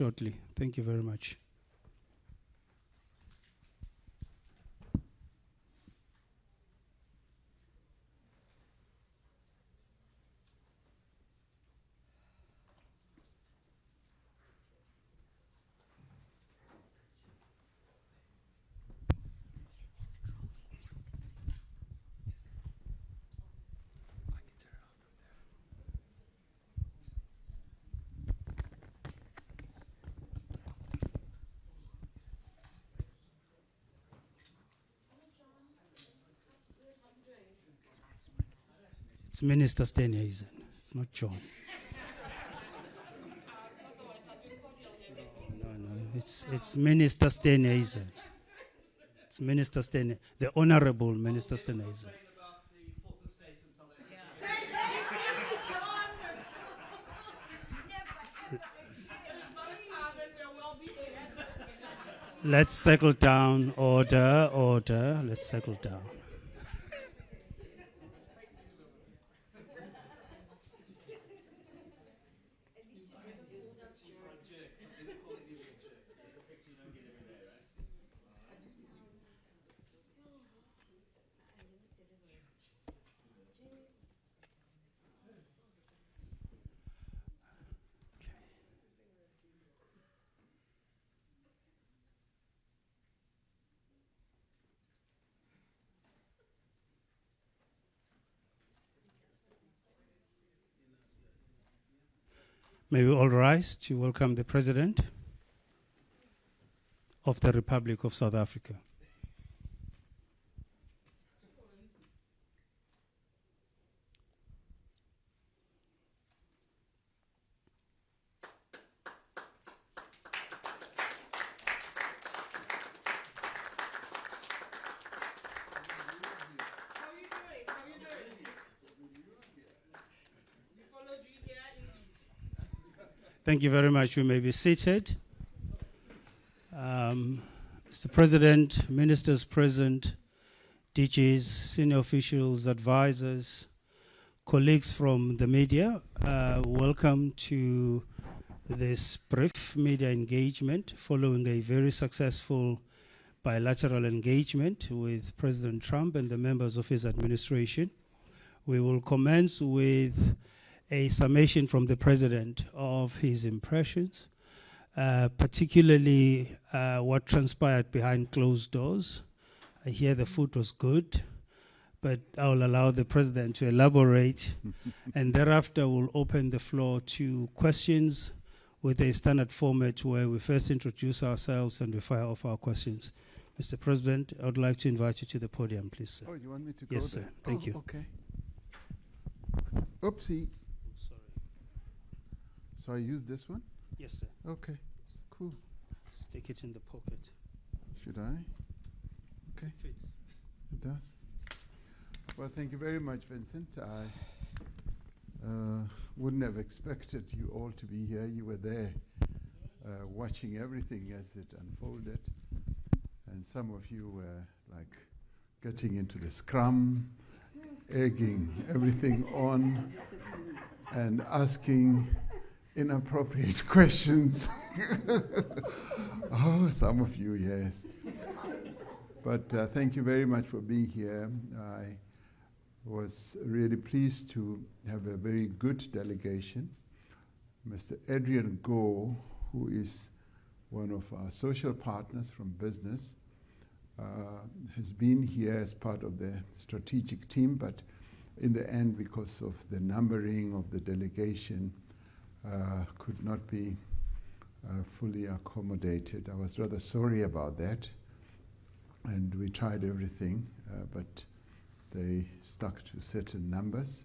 shortly. Thank you very much. It's Minister Steenhuisen. It's not John. No. It's Minister Steenhuisen. It's Minister Steenhuisen, the Honorable Minister Steenhuisen. Let's settle down. Order. Let's settle down. May we all rise to welcome the President of the Republic of South Africa. Thank you very much. You may be seated. Mr. President, ministers present, DGs, senior officials, advisors, colleagues from the media, welcome to this brief media engagement following a very successful bilateral engagement with President Trump and the members of his administration. We will commence with a summation from the President of his impressions, particularly what transpired behind closed doors. I hear the food was good, but I'll allow the President to elaborate, and thereafter we'll open the floor to questions with a standard format where we first introduce ourselves and we fire off our questions. Mr. President, I would like to invite you to the podium, please, sir. Oh, you want me to go Yes, there? sir. Thank you. Okay. Oopsie. So I use this one? Yes, sir. Okay. Cool. Stick it in the pocket. Should I? Okay. It fits. It does. Well, thank you very much, Vincent. I wouldn't have expected you all to be here. You were there watching everything as it unfolded. And some of you were like getting into the scrum, egging everything on, and asking inappropriate questions. Oh, some of you, yes. But thank you very much for being here. I was really pleased to have a very good delegation. Mr. Adrian Go, who is one of our social partners from business, has been here as part of the strategic team, but in the end, because of the numbering of the delegation, could not be fully accommodated. I was rather sorry about that, and we tried everything, but they stuck to certain numbers.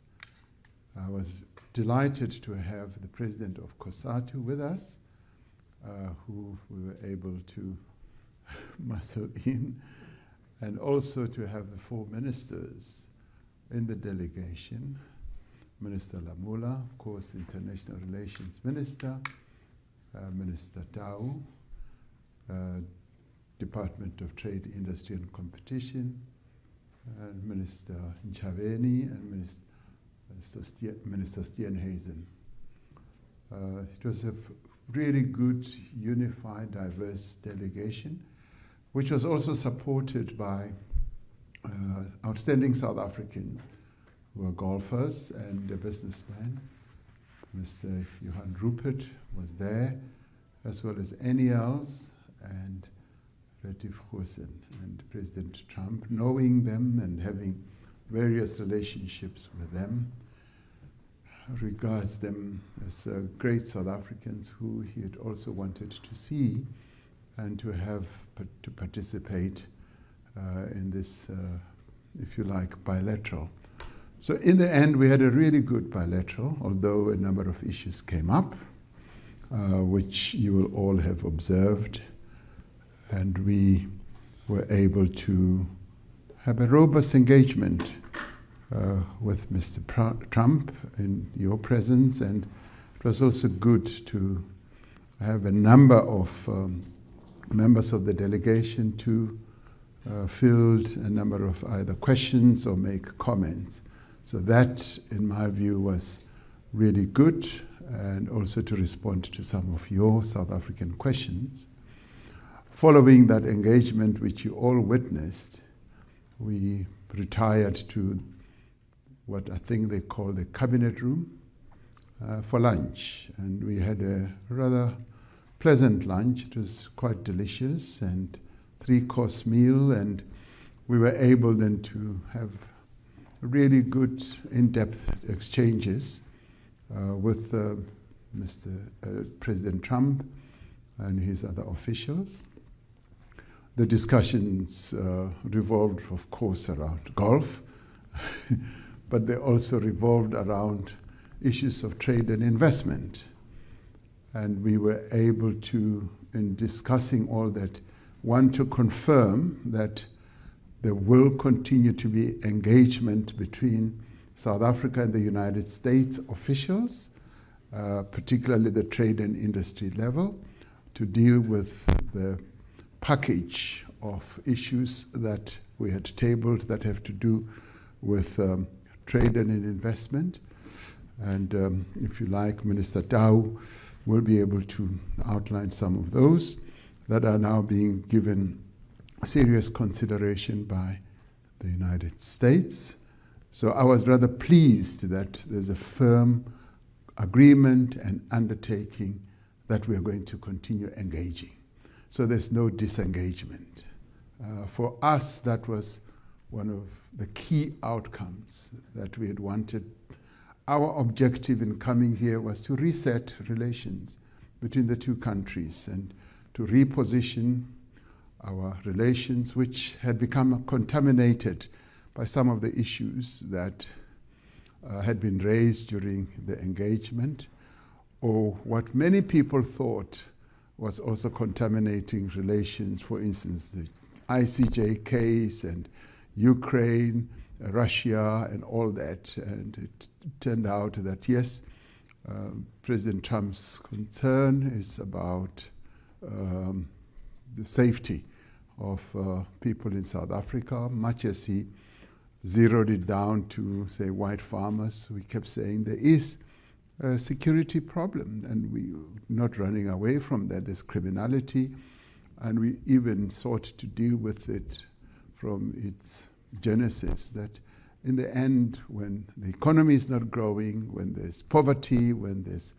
I was delighted to have the president of COSATU with us, who we were able to muscle in, and also to have the 4 ministers in the delegation. Minister Lamula, of course, International Relations Minister, Minister Tau, Department of Trade, Industry and Competition, and Minister Nchaveni, and Minister Steenhuisen. It was a really good, unified, diverse delegation, which was also supported by outstanding South Africans who are golfers and a businessman. Mr. Johan Rupert was there, as well as Eniels and Retief Goosen and President Trump, knowing them and having various relationships with them, regards them as great South Africans who he had also wanted to see and to have to participate in this, if you like, bilateral. So in the end, we had a really good bilateral, although a number of issues came up, which you will all have observed. And we were able to have a robust engagement with Mr. Trump in your presence. And it was also good to have a number of members of the delegation to field a number of either questions or make comments. So that, in my view, was really good, and also to respond to some of your South African questions. Following that engagement, which you all witnessed, we retired to what I think they call the cabinet room for lunch. And we had a rather pleasant lunch. It was quite delicious, and 3-course meal, and we were able then to have really good in-depth exchanges with President Trump and his other officials. The discussions revolved, of course, around golf, but they also revolved around issues of trade and investment. And we were able to, in discussing all that, one, to confirm that there will continue to be engagement between South Africa and the United States officials, particularly the trade and industry level, to deal with the package of issues that we had tabled that have to do with trade and investment. And if you like, Minister Tau will be able to outline some of those that are now being given serious consideration by the United States. So I was rather pleased that there's a firm agreement and undertaking that we are going to continue engaging. So there's no disengagement. For us, that was one of the key outcomes that we had wanted. Our objective in coming here was to reset relations between the two countries and to reposition our relations, which had become contaminated by some of the issues that had been raised during the engagement, or what many people thought was also contaminating relations, for instance, the ICJ case and Ukraine, Russia, and all that. And it turned out that, yes, President Trump's concern is about the safety of people in South Africa, much as he zeroed it down to, say, white farmers. We kept saying there is a security problem, and we're not running away from that. There's criminality, and we even sought to deal with it from its genesis, that in the end, when the economy is not growing, when there's poverty, when there's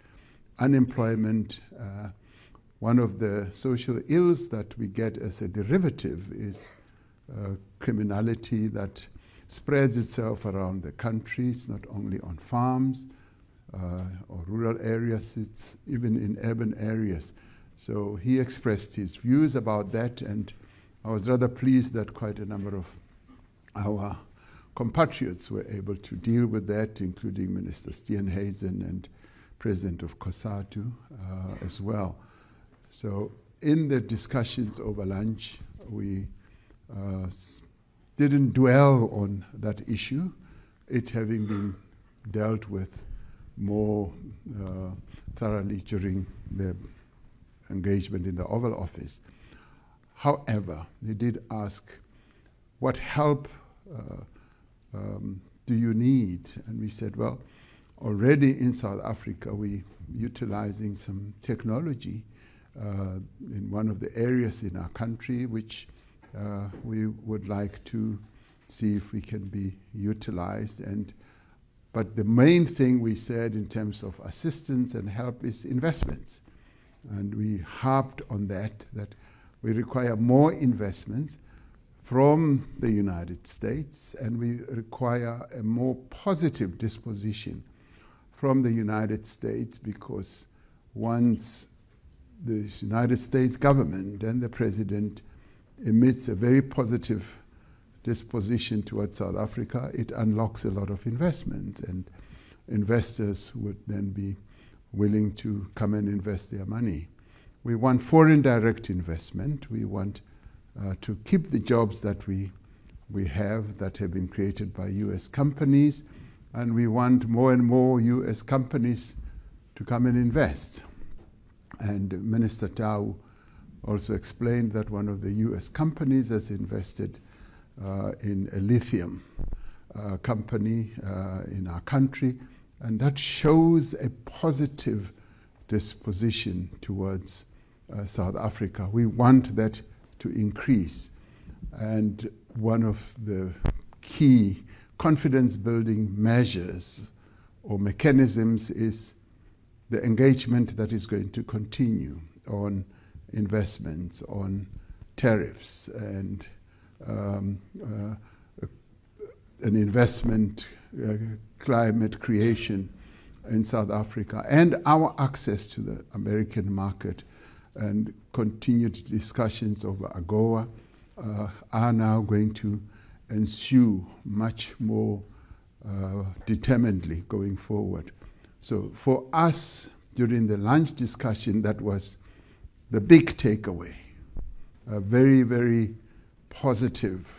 unemployment, one of the social ills that we get as a derivative is criminality that spreads itself around the country. It's not only on farms or rural areas, it's even in urban areas. So he expressed his views about that, and I was rather pleased that quite a number of our compatriots were able to deal with that, including Minister Steenhuisen and President of COSATU as well. So in the discussions over lunch, we didn't dwell on that issue, it having been dealt with more thoroughly during the engagement in the Oval Office. However, they did ask, what help do you need? And we said, well, already in South Africa, we're utilizing some technology in one of the areas in our country which we would like to see if we can be utilized. But the main thing we said in terms of assistance and help is investments. And we harped on that we require more investments from the United States, and we require a more positive disposition from the United States, because once the United States government and the president emits a very positive disposition towards South Africa, it unlocks a lot of investment, and investors would then be willing to come and invest their money. We want foreign direct investment. We want to keep the jobs that we have that have been created by US companies, and we want more and more US companies to come and invest. And Minister Tau also explained that one of the US companies has invested in a lithium company in our country, and that shows a positive disposition towards South Africa. We want that to increase, and one of the key confidence building measures or mechanisms is the engagement that is going to continue on investments, on tariffs, and an investment climate creation in South Africa, and our access to the American market. And continued discussions over AGOA are now going to ensue much more determinedly going forward. So for us, during the lunch discussion, that was the big takeaway, a very, very positive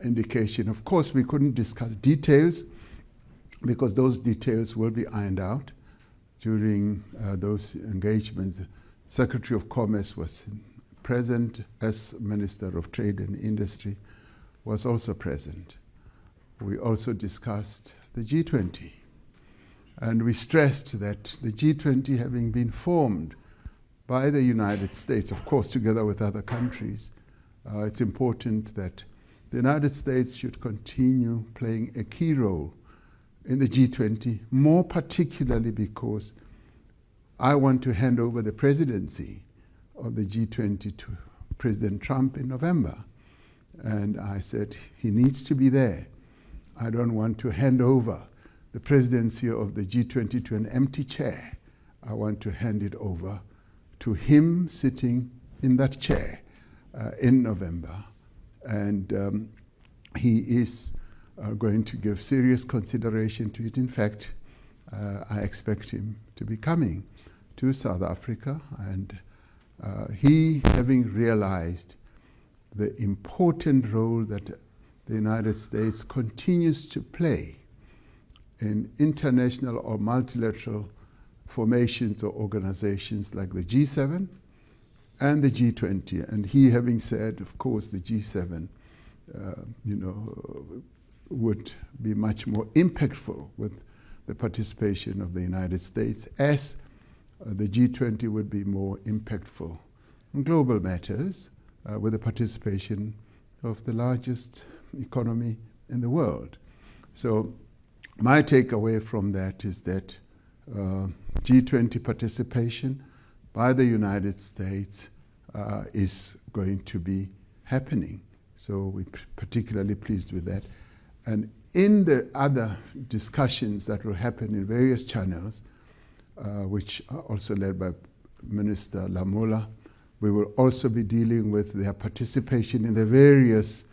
indication. Of course, we couldn't discuss details because those details will be ironed out during those engagements. Secretary of Commerce was present, as Minister of Trade and Industry was also present. We also discussed the G20, and we stressed that the G20, having been formed by the United States, of course together with other countries, it's important that the United States should continue playing a key role in the G20, more particularly because I want to hand over the presidency of the G20 to President Trump in November. And I said, he needs to be there. I don't want to hand over the presidency of the G20 to an empty chair. I want to hand it over to him sitting in that chair in November. And he is going to give serious consideration to it. In fact, I expect him to be coming to South Africa, and he, having realized the important role that the United States continues to play in international or multilateral formations or organizations like the G7 and the G20, and he having said, of course, the G7 would be much more impactful with the participation of the United States, as the G20 would be more impactful in global matters with the participation of the largest economy in the world. So my takeaway from that is that G20 participation by the United States is going to be happening. So we're particularly pleased with that. And in the other discussions that will happen in various channels, which are also led by Minister Lamola, we will also be dealing with their participation in the various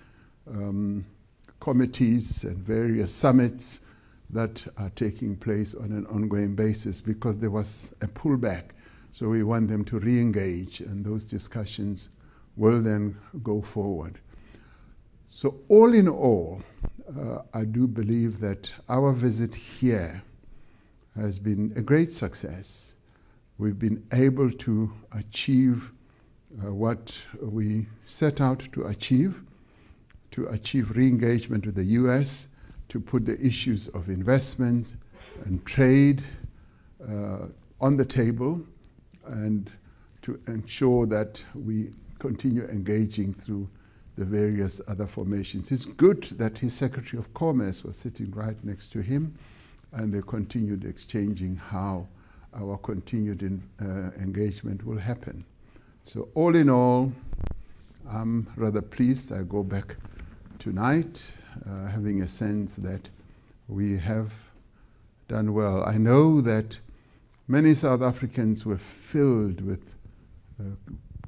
committees and various summits that are taking place on an ongoing basis, because there was a pullback. So we want them to re-engage, and those discussions will then go forward. So all in all, I do believe that our visit here has been a great success. We've been able to achieve what we set out to achieve re-engagement with the US, to put the issues of investment, and trade on the table, and to ensure that we continue engaging through the various other formations. It's good that his Secretary of Commerce was sitting right next to him, and they continued exchanging how our continued engagement will happen. So all in all, I'm rather pleased. I go back tonight having a sense that we have done well. I know that many South Africans were filled with a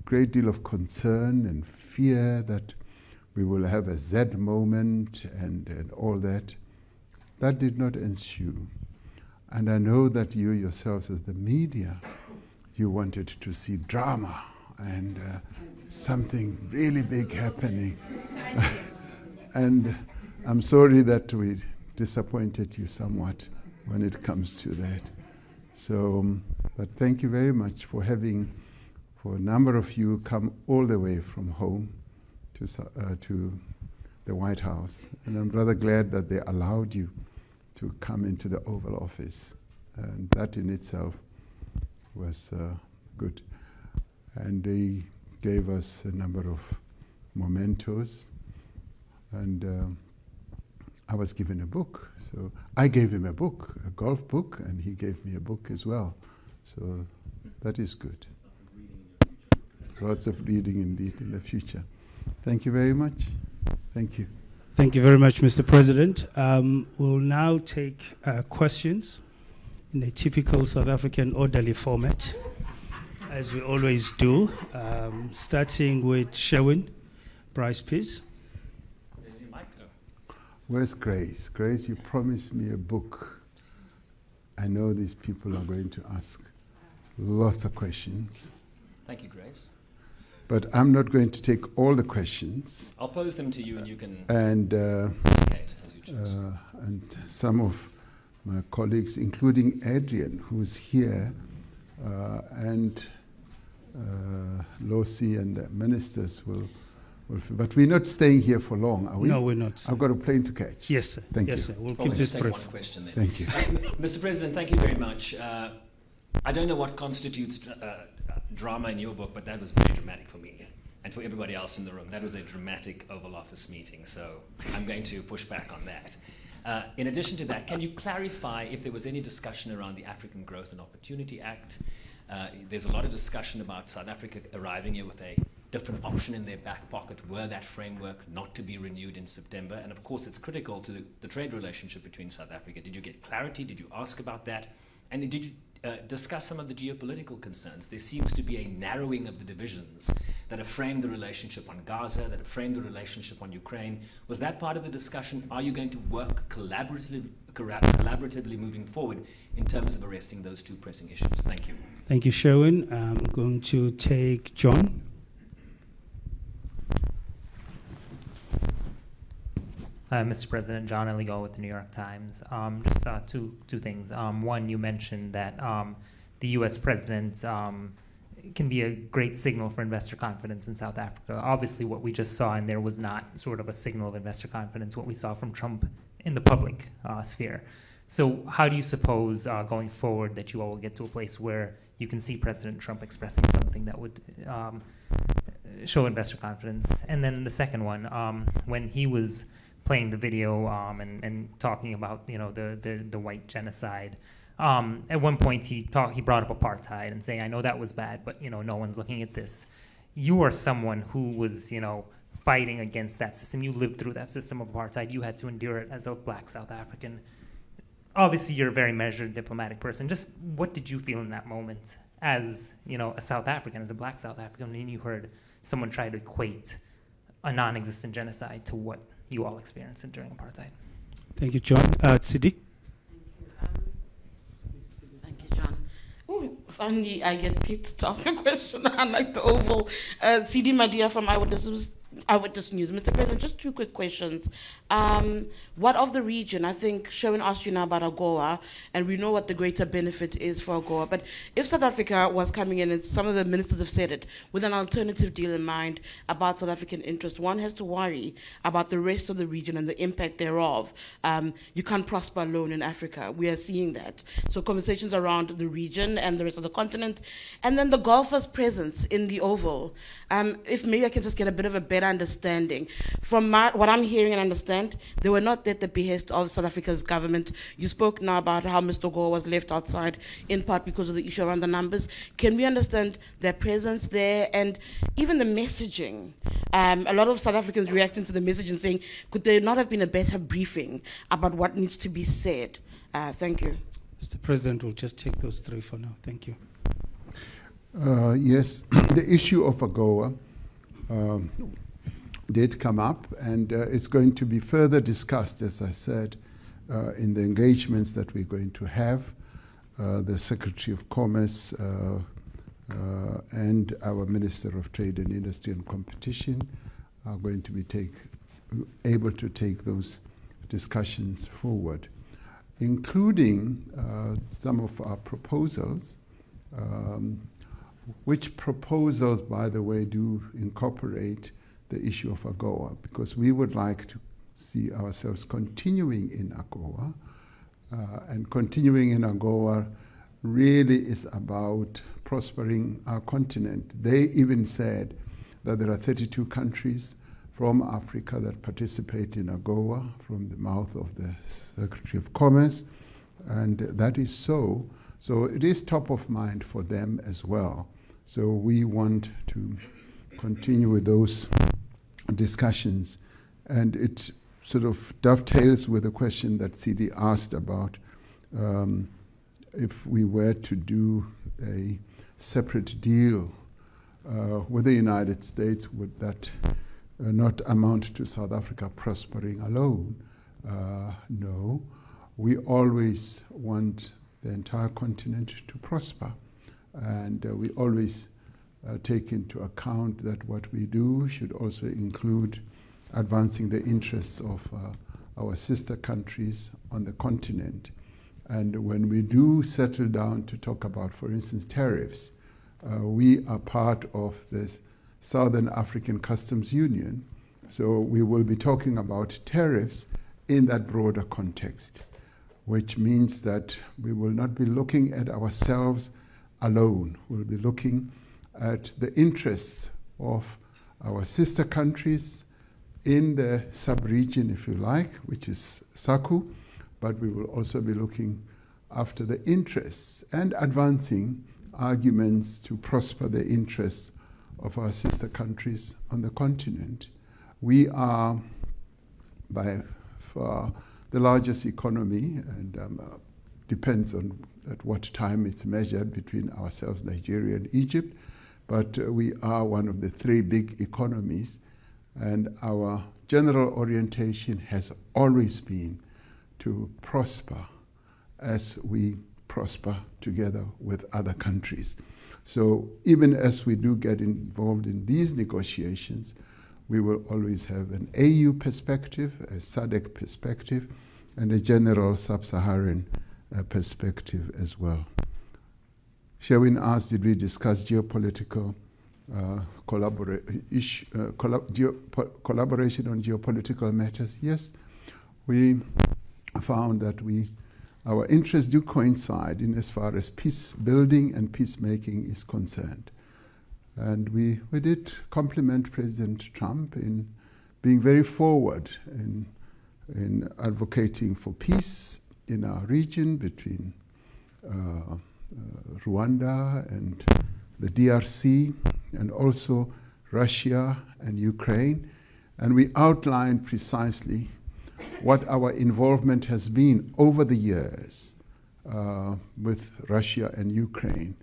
great deal of concern and fear that we will have a Z moment and all that. That did not ensue. And I know that you yourselves as the media, you wanted to see drama and something really big happening. And I'm sorry that we disappointed you somewhat when it comes to that. So, but thank you very much for having, for a number of you, come all the way from home to the White House. And I'm rather glad that they allowed you to come into the Oval Office. And that in itself was good. And they gave us a number of mementos. And I was given a book. So I gave him a book, a golf book, and he gave me a book as well. So that is good. Lots of reading indeed in the future. Thank you very much. Thank you. Thank you very much, Mr. President. We'll now take questions in a typical South African orderly format, as we always do, starting with Sherwin, Bryce, please. Where's Grace? Grace, you promised me a book. I know these people are going to ask lots of questions. Thank you, Grace. But I'm not going to take all the questions. I'll pose them to you and you can indicate as you choose. And some of my colleagues, including Adrian, who's here, and Losi and the ministers will. But we're not staying here for long, are we? No, we're not. I've got a plane to catch. Yes, sir. Thank yes, you. Sir. We'll Probably keep this take brief. one question then. Thank you. Mr. President, thank you very much. I don't know what constitutes drama in your book, but that was very dramatic for me and for everybody else in the room. That was a dramatic Oval Office meeting, so I'm going to push back on that. In addition to that, can you clarify if there was any discussion around the African Growth and Opportunity Act? There's a lot of discussion about South Africa arriving here with a different option in their back pocket were that framework not to be renewed in September. And of course, it's critical to the trade relationship between South Africa. Did you get clarity? Did you ask about that? And did you discuss some of the geopolitical concerns? There seems to be a narrowing of the divisions that have framed the relationship on Gaza, that have framed the relationship on Ukraine. Was that part of the discussion? Are you going to work collaboratively moving forward in terms of arresting those two pressing issues? Thank you. Thank you, Sherwin. I'm going to take John. Mr. President, John Eligo with the New York Times. Just two things. One, you mentioned that the U.S. president can be a great signal for investor confidence in South Africa. Obviously, what we just saw in there was not sort of a signal of investor confidence, what we saw from Trump in the public sphere. So how do you suppose going forward that you all will get to a place where you can see President Trump expressing something that would show investor confidence? And then the second one, when he was playing the video and talking about the white genocide. At one point he brought up apartheid and saying, I know that was bad, but no one's looking at this. You are someone who was fighting against that system. You lived through that system of apartheid. You had to endure it as a black South African. Obviously you're a very measured diplomatic person. Just what did you feel in that moment as a South African, as a black South African, when you heard someone try to equate a non-existent genocide to what you all experienced during apartheid? Thank you, John. Sidi? Thank you, John. Ooh, finally, I get picked to ask a question unlike the Oval. Sidi Madia from Eyewitness News. Eyewitness News. Mr. President, just two quick questions. What of the region? I think Sherwin asked you now about AGOA, and we know what the greater benefit is for AGOA. But if South Africa was coming in, and some of the ministers have said it, with an alternative deal in mind about South African interest, one has to worry about the rest of the region and the impact thereof. You can't prosper alone in Africa. We are seeing that. So conversations around the region and the rest of the continent. And then the golfers' presence in the Oval. If maybe I can just get a bit of a better understanding. From what I'm hearing and understand, they were not at the behest of South Africa's government. You spoke now about how Mr. Gore was left outside, in part because of the issue around the numbers. Can we understand their presence there and even the messaging? A lot of South Africans reacting to the message and saying, could there not have been a better briefing about what needs to be said? Thank you. Mr. President, we'll just take those three for now. Thank you. Yes, the issue of AGOA did come up, and it's going to be further discussed, as I said, in the engagements that we're going to have. The Secretary of Commerce and our Minister of Trade and Industry and Competition are going to be able to take those discussions forward, including some of our proposals, which proposals, by the way, do incorporate the issue of AGOA, because we would like to see ourselves continuing in AGOA, and continuing in AGOA really is about prospering our continent. They even said that there are 32 countries from Africa that participate in AGOA, from the mouth of the Secretary of Commerce, and that is so. So it is top of mind for them as well. So we want to continue with those discussions. And it sort of dovetails with the question that CD asked about if we were to do a separate deal with the United States, would that not amount to South Africa prospering alone? No. We always want the entire continent to prosper. And we always take into account that what we do should also include advancing the interests of our sister countries on the continent. And when we do settle down to talk about, for instance, tariffs, we are part of this Southern African Customs Union. So we will be talking about tariffs in that broader context, which means that we will not be looking at ourselves alone. We'll be looking at the interests of our sister countries in the sub-region, if you like, which is SACU, but we will also be looking after the interests and advancing arguments to prosper the interests of our sister countries on the continent. We are by far the largest economy, and depends on at what time it's measured between ourselves, Nigeria and Egypt, but we are one of the three big economies, and our general orientation has always been to prosper as we prosper together with other countries. So even as we do get involved in these negotiations, we will always have an AU perspective, a SADC perspective, and a general sub-Saharan perspective as well. Sherwin asked, did we discuss geopolitical collaboration on geopolitical matters? Yes, we found that our interests do coincide in as far as peace building and peacemaking is concerned. And we did compliment President Trump in being very forward in advocating for peace in our region between Rwanda and the DRC, and also Russia and Ukraine. And we outlined precisely what our involvement has been over the years with Russia and Ukraine.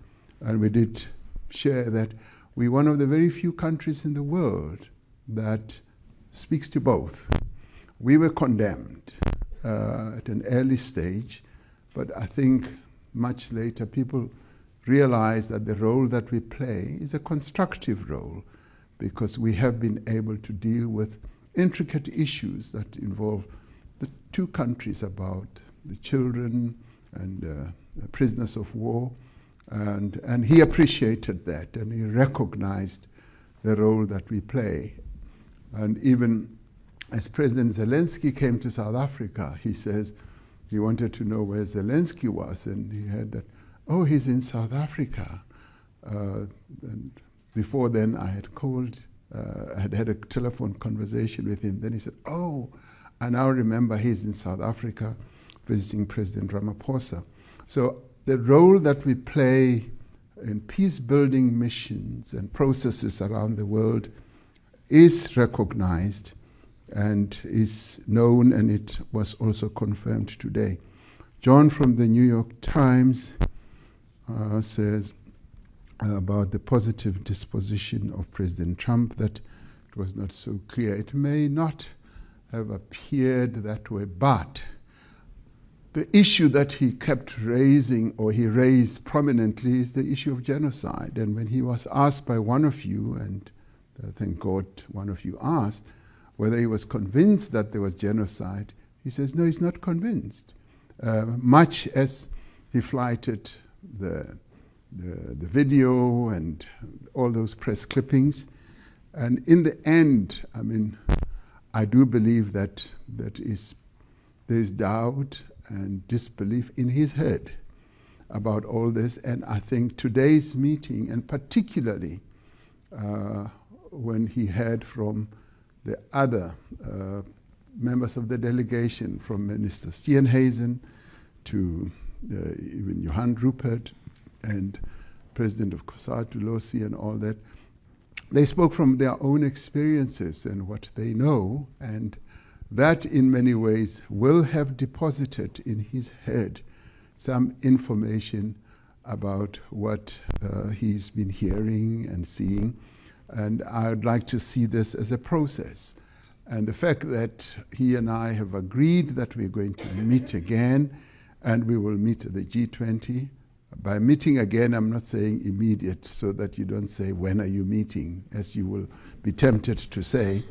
And we did share that we're one of the very few countries in the world that speaks to both. We were condemned at an early stage, but I think much later people realized that the role that we play is a constructive role, because we have been able to deal with intricate issues that involve the two countries about the children and the prisoners of war. And he appreciated that, and he recognized the role that we play. And even as President Zelensky came to South Africa, he says he wanted to know where Zelensky was, and he had that, oh, he's in South Africa. And before then, I had called, I had had a telephone conversation with him. Then he said, oh, I now remember he's in South Africa visiting President Ramaphosa. So the role that we play in peace-building missions and processes around the world is recognized and is known, and it was also confirmed today. John from the New York Times says about the positive disposition of President Trump that it was not so clear. It may not have appeared that way, but the issue that he kept raising, or he raised prominently, is the issue of genocide. And when he was asked by one of you, and thank God one of you asked, whether he was convinced that there was genocide, he says, no, he's not convinced. Much as he flighted the video and all those press clippings. And in the end, I mean, I do believe that there's doubt and disbelief in his head about all this. And I think today's meeting, and particularly when he heard from the other members of the delegation, from Minister Steenhuisen to even Johan Rupert and President of COSATU, Losi, and all that, they spoke from their own experiences and what they know, and that in many ways will have deposited in his head some information about what he's been hearing and seeing. And I would like to see this as a process. And the fact that he and I have agreed that we're going to meet again, and we will meet at the G20. By meeting again, I'm not saying immediate, so that you don't say, when are you meeting, as you will be tempted to say.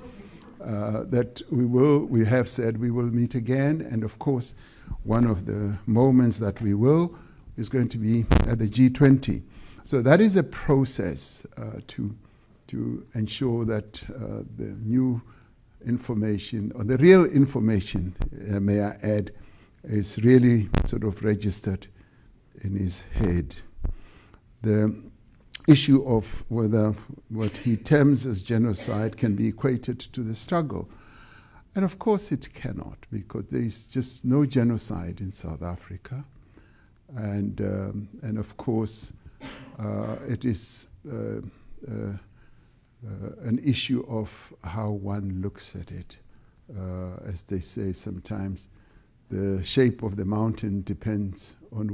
That we have said we will meet again, and of course, one of the moments that we will is going to be at the G20. So that is a process to ensure that the new information, or the real information, may I add, is really sort of registered in his head. The issue of whether what he terms as genocide can be equated to the struggle. And of course it cannot, because there is just no genocide in South Africa. And of course it is an issue of how one looks at it. As they say sometimes, the shape of the mountain depends on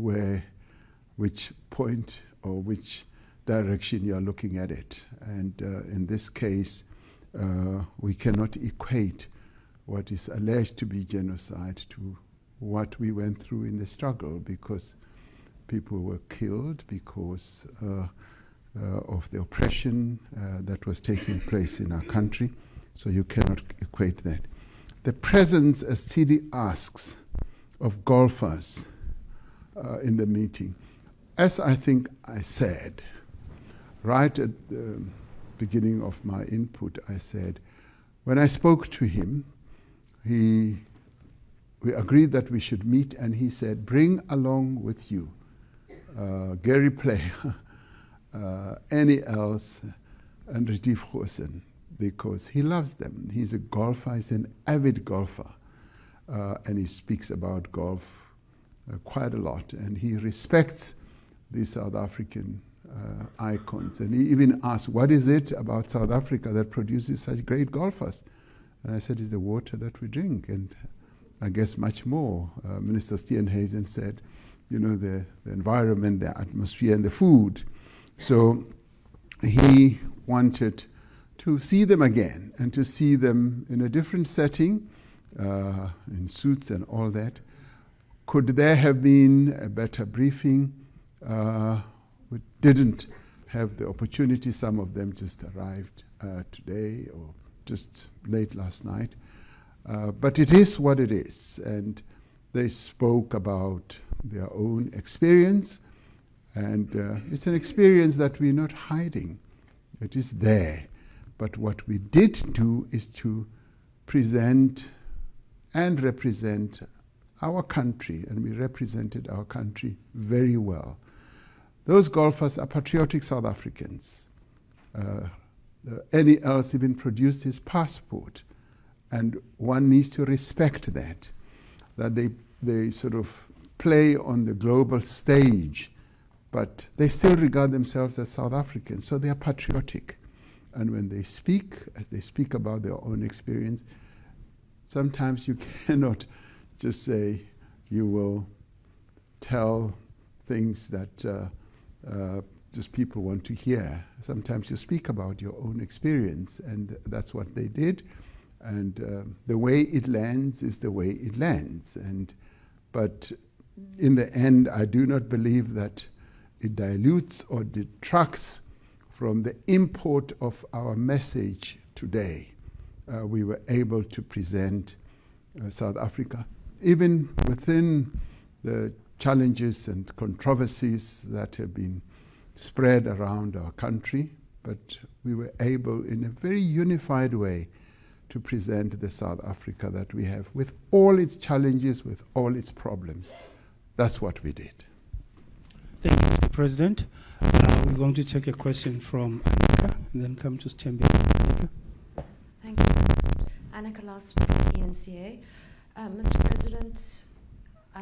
which point or which direction you are looking at it. And in this case, we cannot equate what is alleged to be genocide to what we went through in the struggle, because people were killed because of the oppression that was taking place in our country. So you cannot equate that. The presence, as Tsidi asks, of golfers in the meeting. As I think I said, right at the beginning of my input, I said, when I spoke to him, we agreed that we should meet, and he said, bring along with you Gary Player, Annie Els, and Retief Goosen, because he loves them. He's a golfer, he's an avid golfer, and he speaks about golf quite a lot, and he respects the South African icons. And he even asked, what is it about South Africa that produces such great golfers? And I said, it's the water that we drink, and I guess much more. Minister Steenhuisen said, you know, the environment, the atmosphere, and the food. So he wanted to see them again, and to see them in a different setting, in suits and all that. Could there have been a better briefing? We didn't have the opportunity. Some of them just arrived today or just late last night. But it is what it is. And they spoke about their own experience. And it's an experience that we're not hiding. It is there. But what we did do is to present and represent our country, and we represented our country very well. Those golfers are patriotic South Africans. Any else even produced his passport, and one needs to respect that they sort of play on the global stage, but they still regard themselves as South Africans, so they are patriotic. And when they speak, as they speak about their own experience, sometimes you cannot just say you will tell things that just people want to hear. Sometimes you speak about your own experience, and that's what they did. And the way it lands is the way it lands. But in the end, I do not believe that it dilutes or detracts from the import of our message today. We were able to present South Africa, even within the challenges and controversies that have been spread around our country, but we were able in a very unified way to present the South Africa that we have, with all its challenges, with all its problems. That's what we did. Thank you, Mr. President. We're going to take a question from Annika and then come to Stembi. Annika. Thank you, President. Annika Last, ENCA. Mr. President,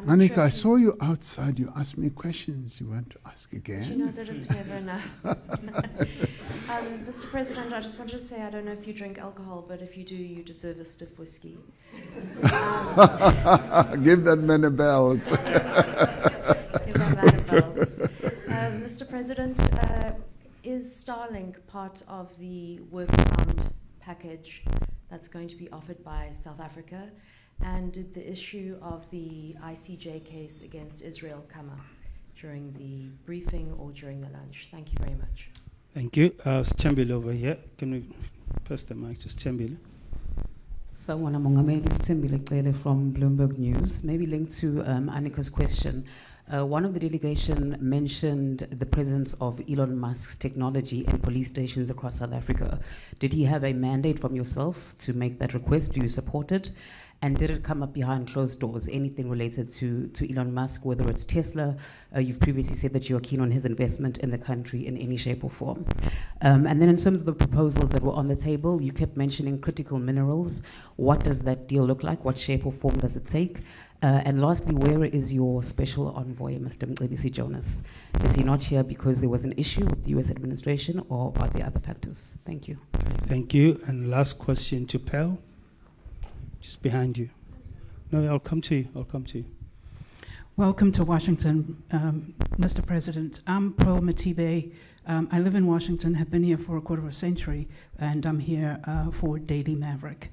Annika, I saw you outside. You asked me questions. You want to ask again? Do you know that it's never enough? Mr. President, I just wanted to say I don't know if you drink alcohol, but if you do, you deserve a stiff whiskey. Give that man a bells. Give that man a bells. Mr. President, is Starlink part of the workaround package that's going to be offered by South Africa? And did the issue of the ICJ case against Israel come up during the briefing or during the lunch? Thank you very much. Thank you. Stembi over here. Can we pass the mic to Stembi? Sawubona Mongameli, Sithembile Cele from Bloomberg News. Maybe linked to Annika's question. One of the delegation mentioned the presence of Elon Musk's technology in police stations across South Africa. Did he have a mandate from yourself to make that request? Do you support it? And did it come up behind closed doors? Anything related to Elon Musk, whether it's Tesla? You've previously said that you are keen on his investment in the country in any shape or form. And then in terms of the proposals that were on the table, you kept mentioning critical minerals. What does that deal look like? What shape or form does it take? And lastly, where is your special envoy, Mr. Mcebisi Jonas? Is he not here because there was an issue with the US administration, or are there other factors? Thank you. Okay, thank you. And last question to Pearl. Just behind you. No, I'll come to you. I'll come to you. Welcome to Washington, Mr. President. I'm Pearl Matibe. I live in Washington, have been here for a quarter of a century, and I'm here for Daily Maverick.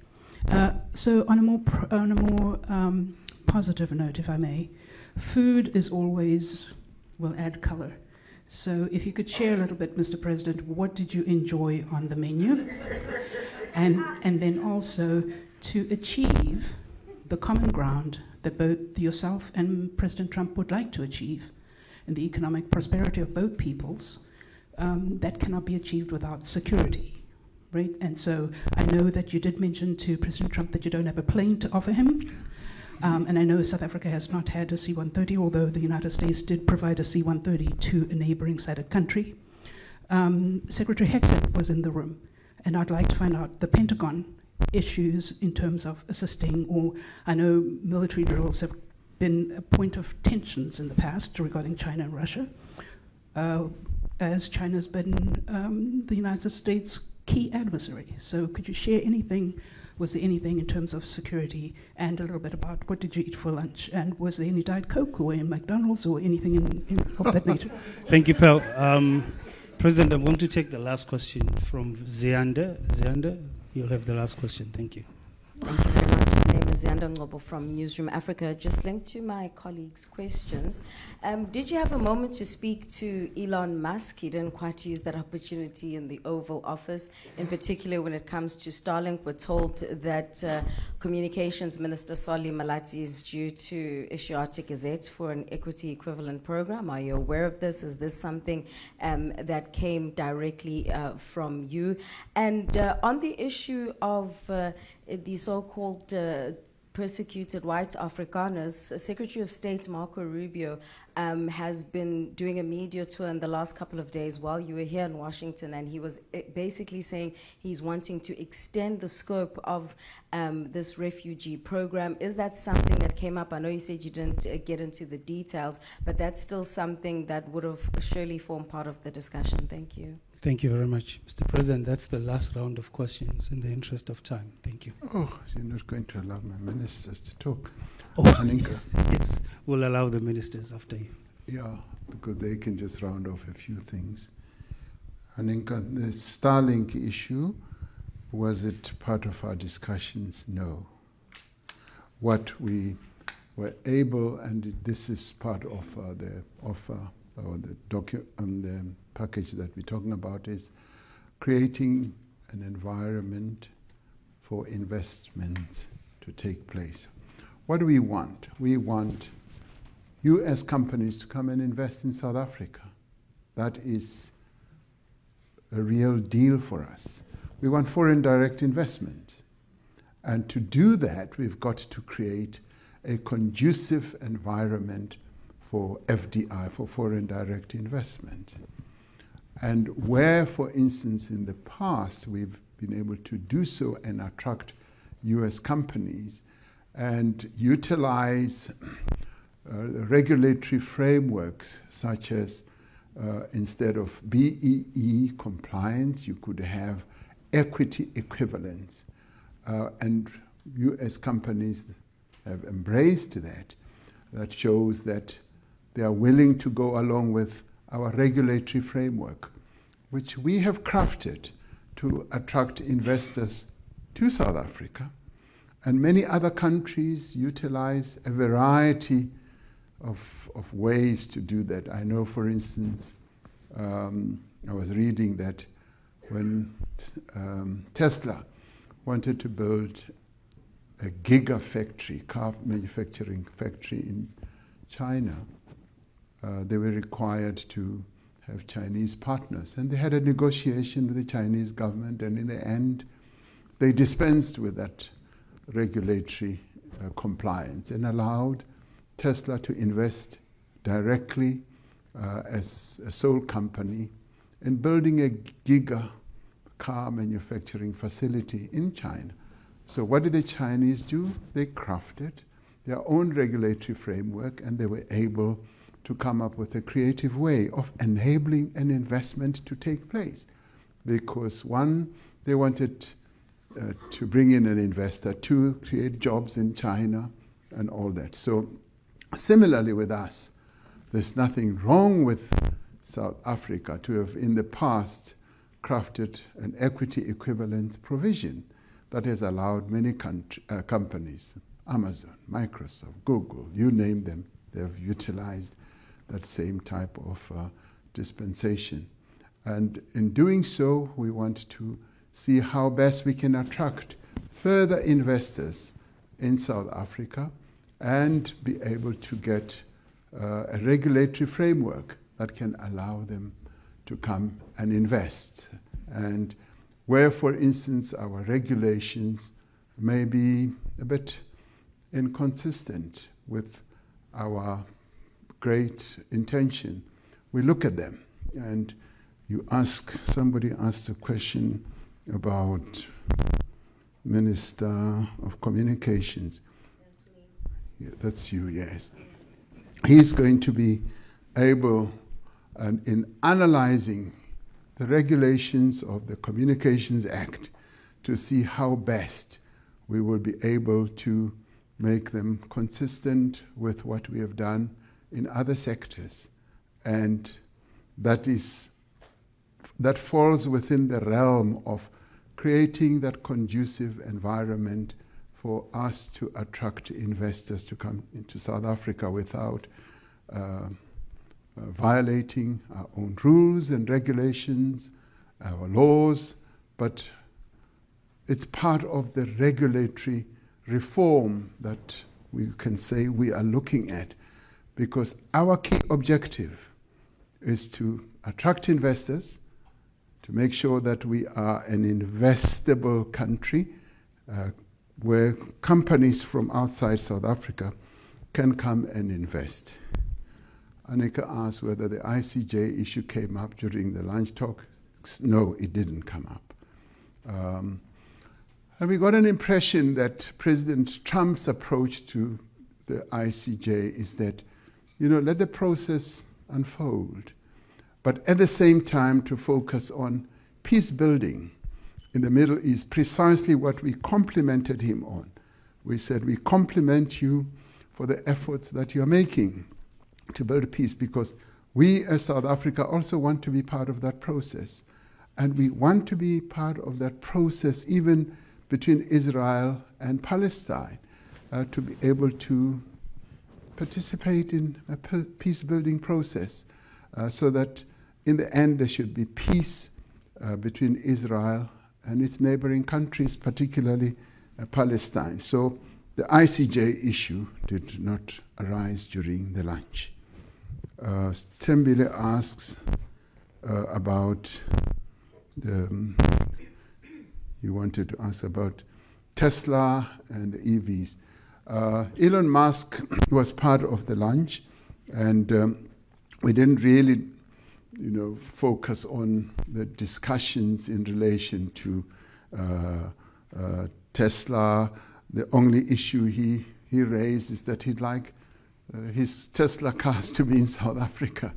So on a more positive note, if I may, food is always, will add color. So if you could share a little bit, Mr. President, what did you enjoy on the menu? And then also, to achieve the common ground that both yourself and President Trump would like to achieve, and the economic prosperity of both peoples, that cannot be achieved without security, right? And so I know that you did mention to President Trump that you don't have a plane to offer him, and I know South Africa has not had a C-130, although the United States did provide a C-130 to a neighboring SADC country. Secretary Hegseth was in the room, and I'd like to find out the Pentagon issues in terms of assisting, or I know military drills have been a point of tensions in the past regarding China and Russia, as China's been the United States' key adversary. So could you share anything? Was there anything in terms of security, and a little bit about what did you eat for lunch, and was there any Diet Coke or in McDonald's or anything of that nature? Thank you, Pearl. President, I'm going to take the last question from Zeander. Zeander, you'll have the last question. Thank you. Thank you very much. name is Yanda Ngobo from Newsroom Africa. Just linked to my colleagues' questions. Did you have a moment to speak to Elon Musk? He didn't quite use that opportunity in the Oval Office. In particular, when it comes to Starlink, we're told that Communications Minister Solly Malatsi is due to issue Arctic Gazette for an equity equivalent program. Are you aware of this? Is this something that came directly from you? And on the issue of the so-called persecuted white Afrikaners, Secretary of State Marco Rubio has been doing a media tour in the last couple of days while you were here in Washington, and he was basically saying he's wanting to extend the scope of this refugee program. Is that something that came up? I know you said you didn't get into the details, but that's still something that would have surely formed part of the discussion. Thank you. Thank you very much, Mr. President. That's the last round of questions in the interest of time. Thank you. Oh, you're not going to allow my ministers to talk. Oh, yes, we'll allow the ministers after you. Yeah, because they can just round off a few things. Aninka, the Starlink issue, was it part of our discussions? No. What we were able, and this is part of the offer or the package that we're talking about, is creating an environment for investments to take place. What do we want? We want US companies to come and invest in South Africa. That is a real deal for us. We want foreign direct investment. And to do that, we've got to create a conducive environment for FDI, for foreign direct investment. And where, for instance, in the past, we've been able to do so and attract US companies and utilize regulatory frameworks such as instead of BEE compliance, you could have equity equivalence. And US companies have embraced that. That shows that they are willing to go along with our regulatory framework, which we have crafted to attract investors to South Africa. And many other countries utilize a variety of ways to do that. I know, for instance, I was reading that when Tesla wanted to build a gigafactory, car manufacturing factory in China, they were required to have Chinese partners. And they had a negotiation with the Chinese government, and in the end, they dispensed with that regulatory compliance and allowed Tesla to invest directly as a sole company in building a giga car manufacturing facility in China. So what did the Chinese do? They crafted their own regulatory framework, and they were able to come up with a creative way of enabling an investment to take place. Because one, they wanted to bring in an investor, two, create jobs in China and all that. So similarly with us, there's nothing wrong with South Africa to have in the past crafted an equity equivalent provision that has allowed many companies, Amazon, Microsoft, Google, you name them, they have utilized that same type of dispensation. And in doing so, we want to see how best we can attract further investors in South Africa and be able to get a regulatory framework that can allow them to come and invest. And where, for instance, our regulations may be a bit inconsistent with our great intention, we look at them. And somebody asked a question about Minister of Communications. Yeah, that's you, yes. He's going to be able, in analyzing the regulations of the Communications Act, to see how best we will be able to make them consistent with what we have done in other sectors. And that falls within the realm of creating that conducive environment for us to attract investors to come into South Africa without violating our own rules and regulations, our laws, but it's part of the regulatory reform that we can say we are looking at, because our key objective is to attract investors, to make sure that we are an investable country where companies from outside South Africa can come and invest. Annika asked whether the ICJ issue came up during the lunch talk. No, it didn't come up. And we got an impression that President Trump's approach to the ICJ is that, let the process unfold, but at the same time to focus on peace building in the Middle East, precisely what we complimented him on. We said, we compliment you for the efforts that you're making to build peace, because we as South Africa also want to be part of that process. And we want to be part of that process even between Israel and Palestine, to be able to participate in a peace-building process, so that in the end there should be peace between Israel and its neighboring countries, particularly Palestine. So the ICJ issue did not arise during the lunch. Stembile asks about you wanted to ask about Tesla and the EVs. Elon Musk was part of the lunch, and we didn't really, focus on the discussions in relation to Tesla. The only issue he raised is that he'd like his Tesla cars to be in South Africa.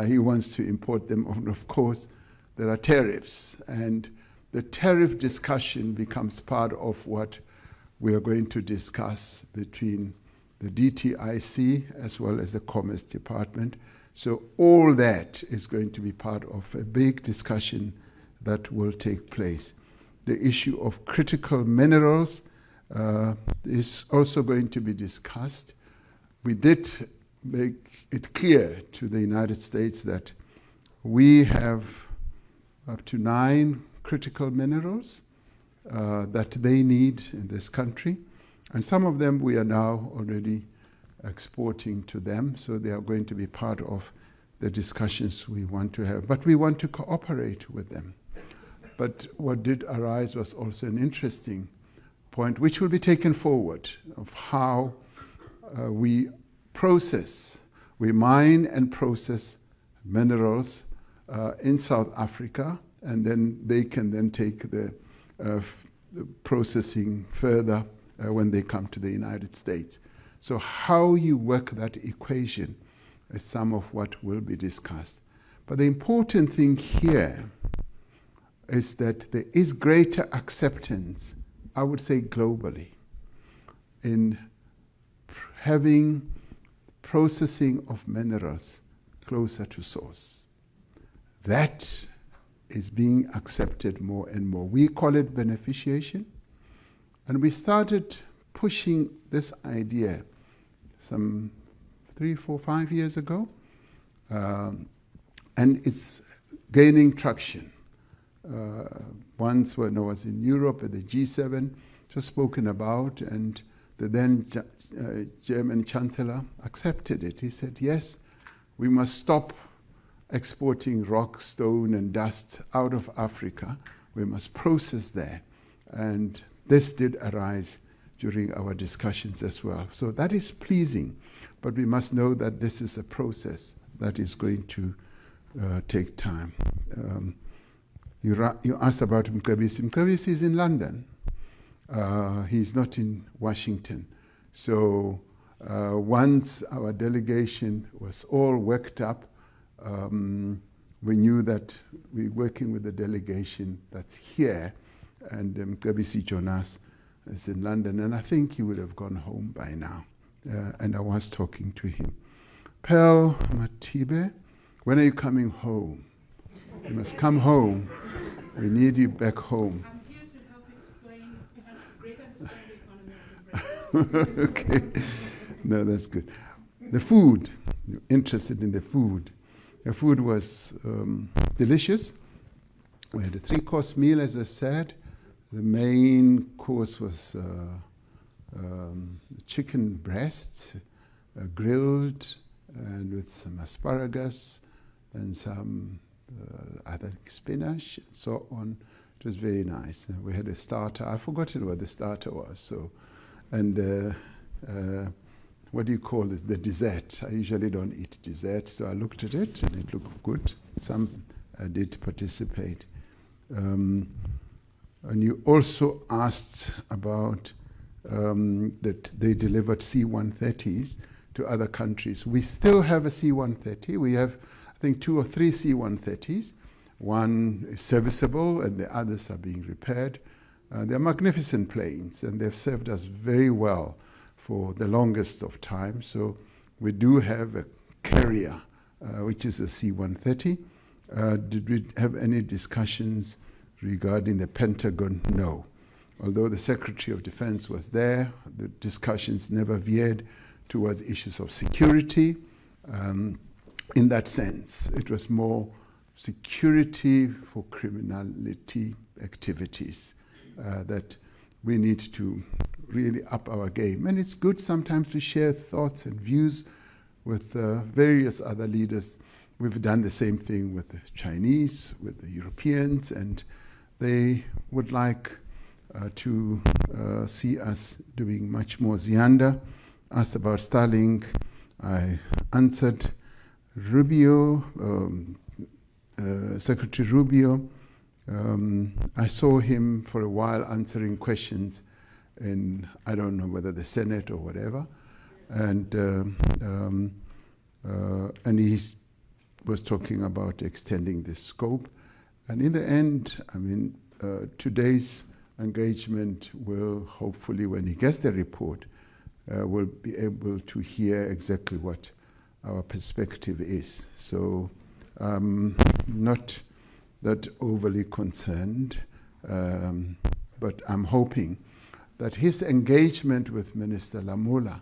He wants to import them, and of course, there are tariffs, and the tariff discussion becomes part of what we are going to discuss between the DTIC as well as the Commerce Department. So all that is going to be part of a big discussion that will take place. The issue of critical minerals is also going to be discussed. We did make it clear to the United States that we have up to 9 critical minerals that they need in this country. And some of them we are now already exporting to them, so they are going to be part of the discussions we want to have. But we want to cooperate with them. But what did arise was also an interesting point, which will be taken forward, of how we mine and process minerals in South Africa, and then they can then take the processing further when they come to the United States. So how you work that equation is some of what will be discussed. But the important thing here is that there is greater acceptance, I would say globally, in having processing of minerals closer to source. That is being accepted more and more. We call it beneficiation, and we started pushing this idea some 3, 4, 5 years ago, and it's gaining traction. Once when I was in Europe at the G7, it was spoken about, and the then German Chancellor accepted it. He said, yes, we must stop exporting rock, stone, and dust out of Africa. We must process there. And this did arise during our discussions as well. So that is pleasing, but we must know that this is a process that is going to take time. You asked about Mcebisi. Mcebisi is in London. He's not in Washington. So once our delegation was all worked up, we knew that we're working with the delegation that's here, and Mcebisi Jonas is in London, and I think he would have gone home by now. And I was talking to him. Pearl Matibe, when are you coming home? You must come home. We need you back home. I'm here to help explain, we have great understanding on Okay. No, that's good. The food, you're interested in the food. The food was delicious. We had a 3-course meal, as I said. The main course was chicken breast, grilled, and with some asparagus and some other spinach and so on. It was very nice. We had a starter. I've forgotten what the starter was. So, and what do you call this? The dessert. I usually don't eat dessert, so I looked at it and it looked good. Some did participate. And you also asked about that they delivered C-130s to other countries. We still have a C-130. We have, I think, 2 or 3 C-130s. One is serviceable and the others are being repaired. They're magnificent planes and they've served us very well for the longest of time. So we do have a carrier, which is a C-130. Did we have any discussions regarding the Pentagon? No. Although the Secretary of Defense was there, the discussions never veered towards issues of security. In that sense, it was more security for criminality activities that we need to really up our game. And it's good sometimes to share thoughts and views with various other leaders. We've done the same thing with the Chinese, with the Europeans, and they would like to see us doing much more. Zianda asked about Starlink. I answered Rubio, Secretary Rubio. I saw him for a while answering questions in, I don't know whether the Senate or whatever, and he was talking about extending the scope. And in the end, I mean, today's engagement will hopefully, when he gets the report, will be able to hear exactly what our perspective is. So I'm not that overly concerned, but I'm hoping that his engagement with Minister Lamola,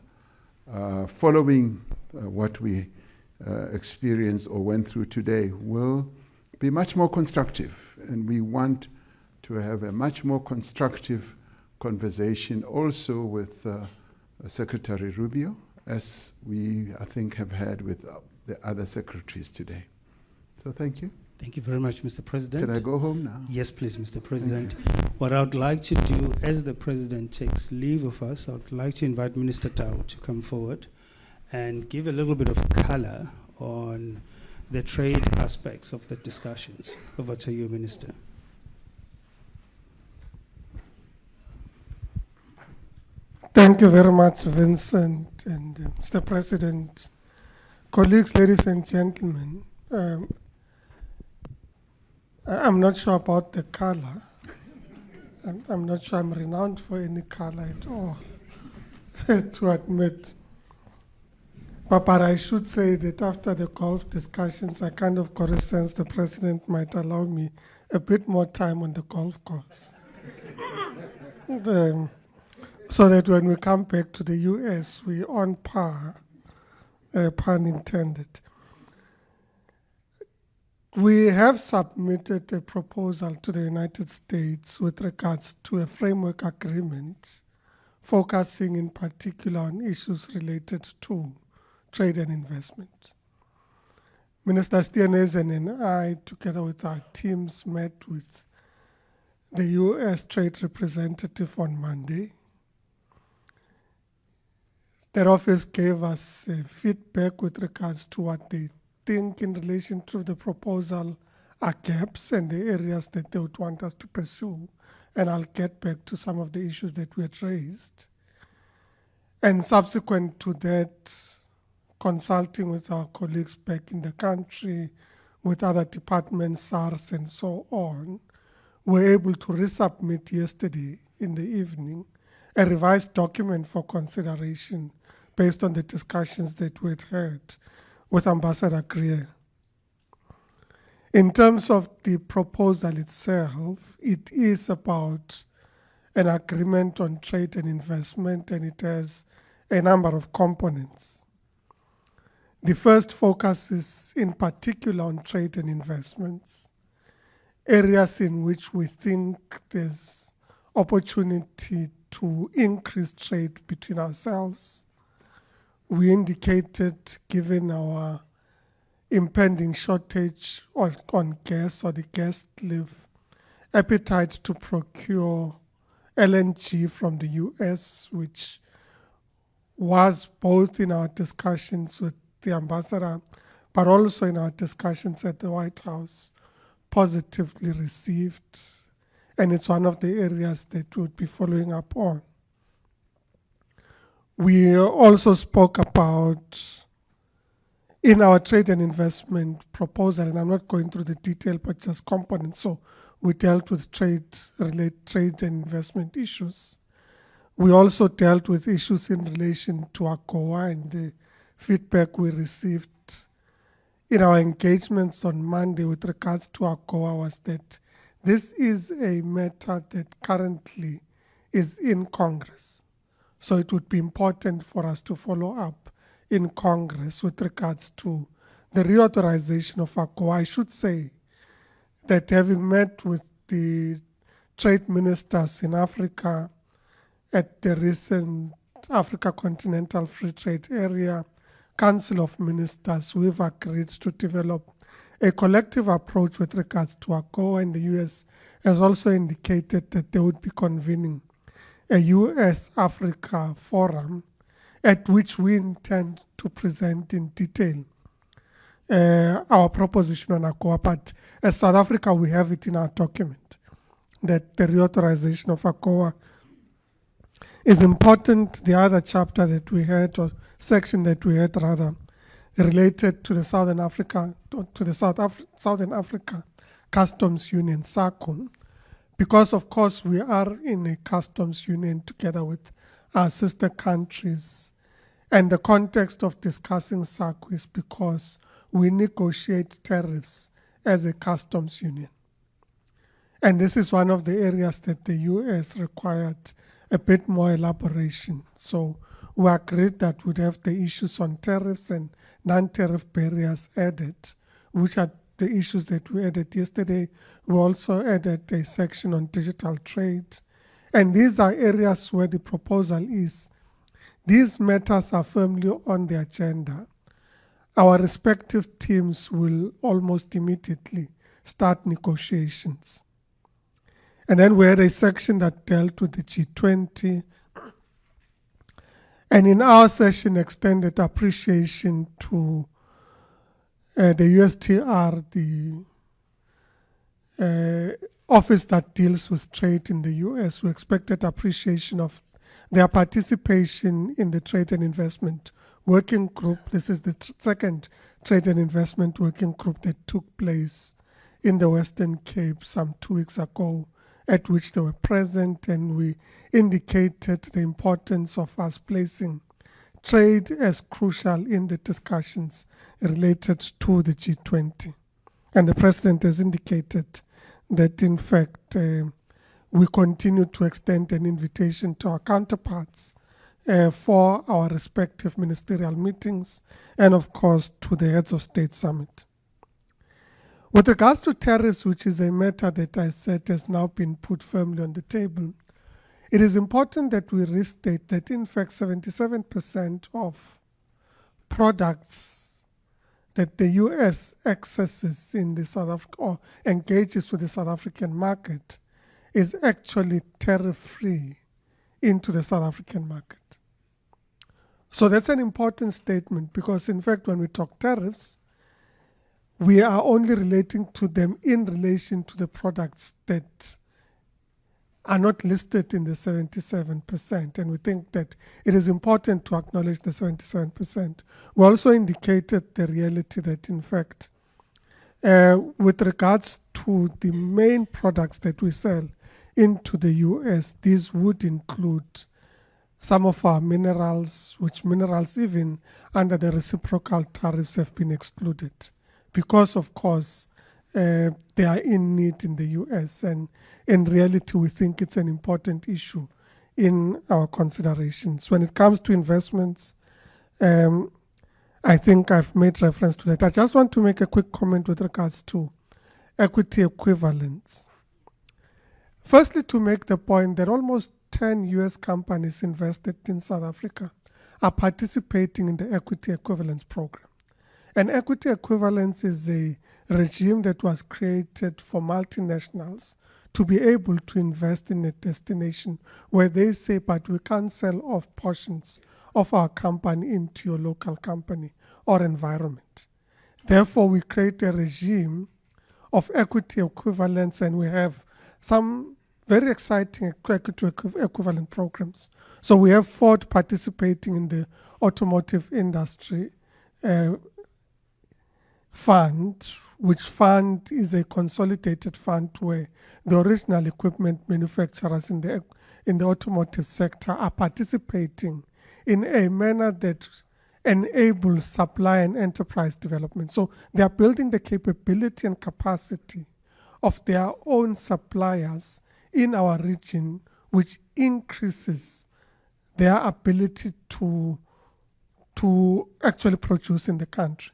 following what we experienced or went through today, will be much more constructive. And we want to have a much more constructive conversation also with Secretary Rubio, as we, I think, have had with the other secretaries today. So thank you. Thank you very much, Mr. President. Can I go home now? Yes, please, Mr. President. What I would like to do, as the President takes leave of us, I would like to invite Minister Tau to come forward and give a little bit of color on the trade aspects of the discussions. Over to you, Minister. Thank you very much, Vincent and Mr. President. Colleagues, ladies and gentlemen, I'm not sure about the color. I'm not sure I'm renowned for any color at all, to admit. But I should say that after the golf discussions, I kind of got a sense the President might allow me a bit more time on the golf course. So that when we come back to the US, we're on par, pun intended. We have submitted a proposal to the United States with regards to a framework agreement focusing in particular on issues related to trade and investment. Minister Steenhuisen and I, together with our teams, met with the US Trade Representative on Monday. Their office gave us feedback with regards to what they think in relation to the proposal are gaps and the areas that they would want us to pursue. And I'll get back to some of the issues that we had raised. And subsequent to that, consulting with our colleagues back in the country, with other departments, SARS and so on, we're able to resubmit yesterday in the evening a revised document for consideration based on the discussions that we had had with Ambassador Greer. In terms of the proposal itself, it is about an agreement on trade and investment, and it has a number of components. The first focuses in particular on trade and investments, areas in which we think there's opportunity to increase trade between ourselves. We indicated, given our impending shortage on gas or the gas cliff, appetite to procure LNG from the US, which was both in our discussions with the ambassador, but also in our discussions at the White House, positively received. And it's one of the areas that we'll be following up on. We also spoke about, in our trade and investment proposal, and I'm not going through the detail, but just components. So we dealt with trade and investment issues. We also dealt with issues in relation to AGOA, and the feedback we received in our engagements on Monday with regards to AGOA was that this is a matter that currently is in Congress. So it would be important for us to follow up in Congress with regards to the reauthorization of AGOA. I should say that having met with the trade ministers in Africa at the recent Africa Continental Free Trade Area Council of Ministers, we've agreed to develop a collective approach with regards to AGOA, and the US has also indicated that they would be convening a US-Africa forum at which we intend to present in detail our proposition on AGOA. But as South Africa, we have it in our document that the reauthorization of AGOA is important. The other chapter that we had, or section that we had rather, related to the Southern Africa Customs Union, SACU, because of course we are in a customs union together with our sister countries. And the context of discussing SACU is because we negotiate tariffs as a customs union. And this is one of the areas that the US required a bit more elaboration. So we agreed that we'd have the issues on tariffs and non-tariff barriers added, which are the issues that we added yesterday. We also added a section on digital trade. And these are areas where the proposal is, these matters are firmly on the agenda. Our respective teams will almost immediately start negotiations. And then we had a section that dealt with the G20. And in our session, extended appreciation to the USTR, the office that deals with trade in the US. We expected appreciation of their participation in the Trade and Investment Working Group. This is the second Trade and Investment Working Group that took place in the Western Cape some 2 weeks ago, at which they were present, and we indicated the importance of us placing trade as crucial in the discussions related to the G20. And the President has indicated that, in fact, we continue to extend an invitation to our counterparts for our respective ministerial meetings, and of course to the Heads of State Summit. With regards to tariffs, which is a matter that I said has now been put firmly on the table, it is important that we restate that in fact 77% of products that the US accesses in the South Africa or engages with the South African market is actually tariff-free into the South African market. So that's an important statement, because in fact when we talk tariffs, we are only relating to them in relation to the products that are not listed in the 77%. And we think that it is important to acknowledge the 77%. We also indicated the reality that, in fact, with regards to the main products that we sell into the US, these would include some of our minerals, which minerals even under the reciprocal tariffs have been excluded, because of course they are in need in the US. And in reality, we think it's an important issue in our considerations. When it comes to investments, I think I've made reference to that. I just want to make a quick comment with regards to equity equivalence. Firstly, to make the point that almost 10 US companies invested in South Africa are participating in the equity equivalence program. And equity equivalence is a regime that was created for multinationals to be able to invest in a destination where they say, but we can't sell off portions of our company into your local company or environment. Therefore, we create a regime of equity equivalence, and we have some very exciting equity equivalent programs. So we have Ford participating in the automotive industry fund, which fund is a consolidated fund where the original equipment manufacturers in the automotive sector are participating in a manner that enables supply and enterprise development. So they are building the capability and capacity of their own suppliers in our region, which increases their ability to actually produce in the country.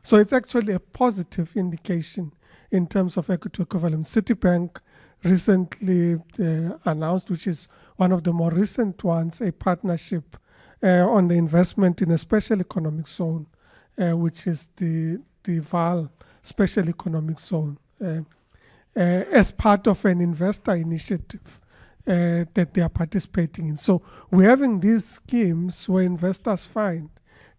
So it's actually a positive indication in terms of equity equivalence. Citibank recently announced, which is one of the more recent ones, a partnership on the investment in a special economic zone, which is the VAL Special Economic Zone, as part of an investor initiative that they are participating in. So we're having these schemes where investors find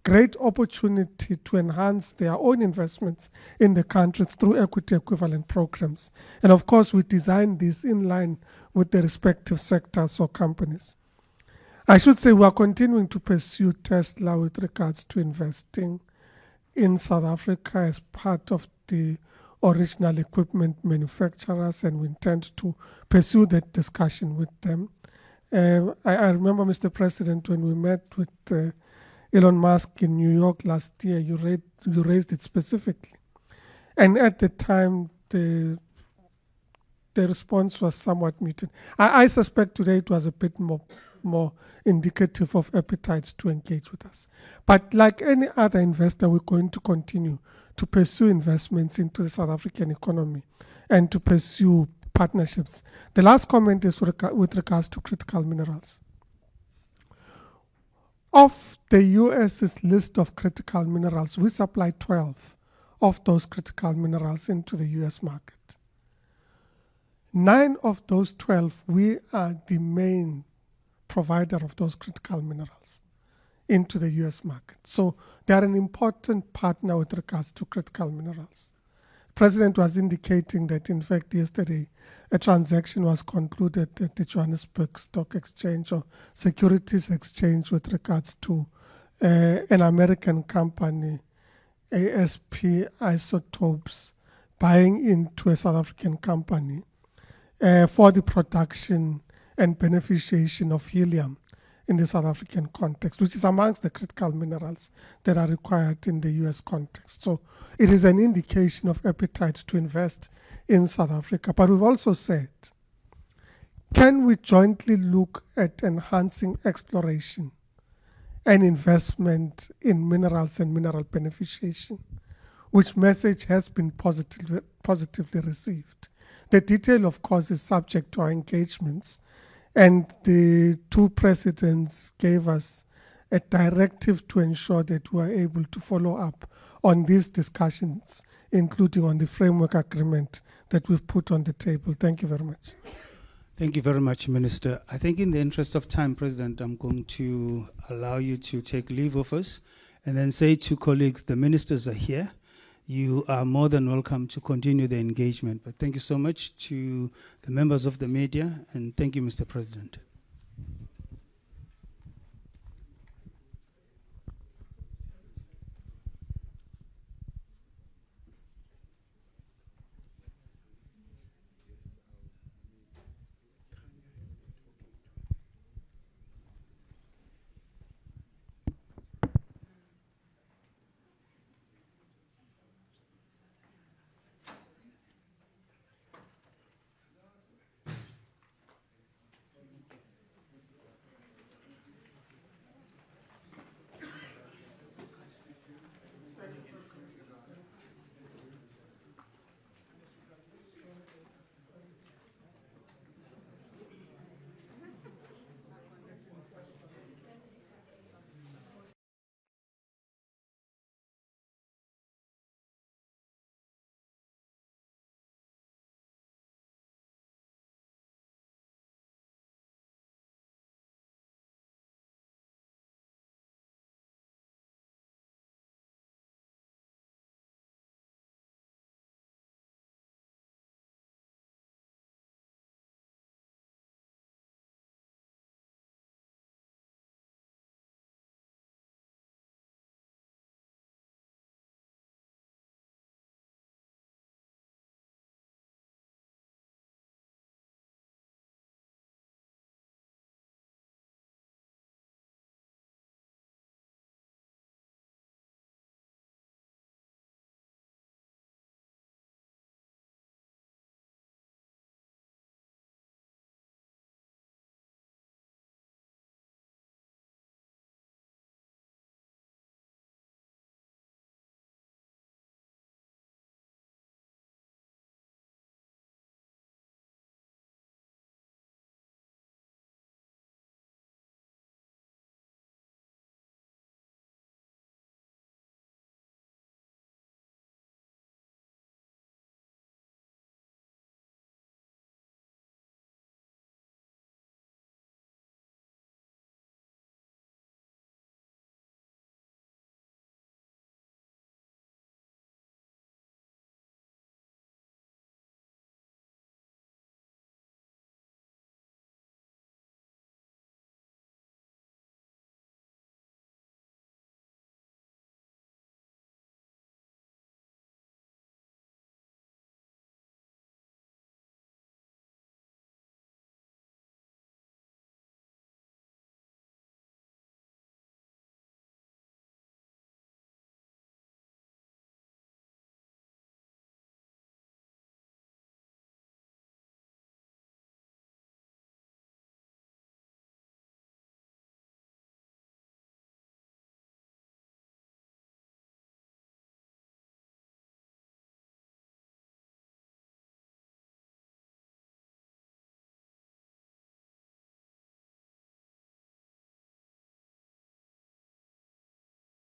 great opportunity to enhance their own investments in the countries through equity equivalent programs. And of course, we design this in line with the respective sectors or companies. I should say we are continuing to pursue Tesla with regards to investing in South Africa as part of the original equipment manufacturers, and we intend to pursue that discussion with them. I remember, Mr. President, when we met with Elon Musk in New York last year, you raised it specifically. And at the time, the response was somewhat muted. I suspect today it was a bit more indicative of appetite to engage with us. But like any other investor, we're going to continue to pursue investments into the South African economy and to pursue partnerships. The last comment is with regards to critical minerals. Of the US's list of critical minerals, we supply 12 of those critical minerals into the US market. 9 of those 12, we are the main provider of those critical minerals into the US market. So they are an important partner with regards to critical minerals. The President was indicating that, in fact, yesterday a transaction was concluded at the Johannesburg Stock Exchange or Securities Exchange with regards to an American company, ASP Isotopes, buying into a South African company for the production and beneficiation of helium in the South African context, which is amongst the critical minerals that are required in the US context. So it is an indication of appetite to invest in South Africa. But we've also said, can we jointly look at enhancing exploration and investment in minerals and mineral beneficiation, which message has been positively received. The detail, of course, is subject to our engagements, and the 2 presidents gave us a directive to ensure that we are able to follow up on these discussions, including on the framework agreement that we've put on the table. Thank you very much. Thank you very much, Minister. I think in the interest of time, President, I'm going to allow you to take leave of us and then say to colleagues, the ministers are here. You are more than welcome to continue the engagement. But thank you so much to the members of the media, and thank you, Mr. President.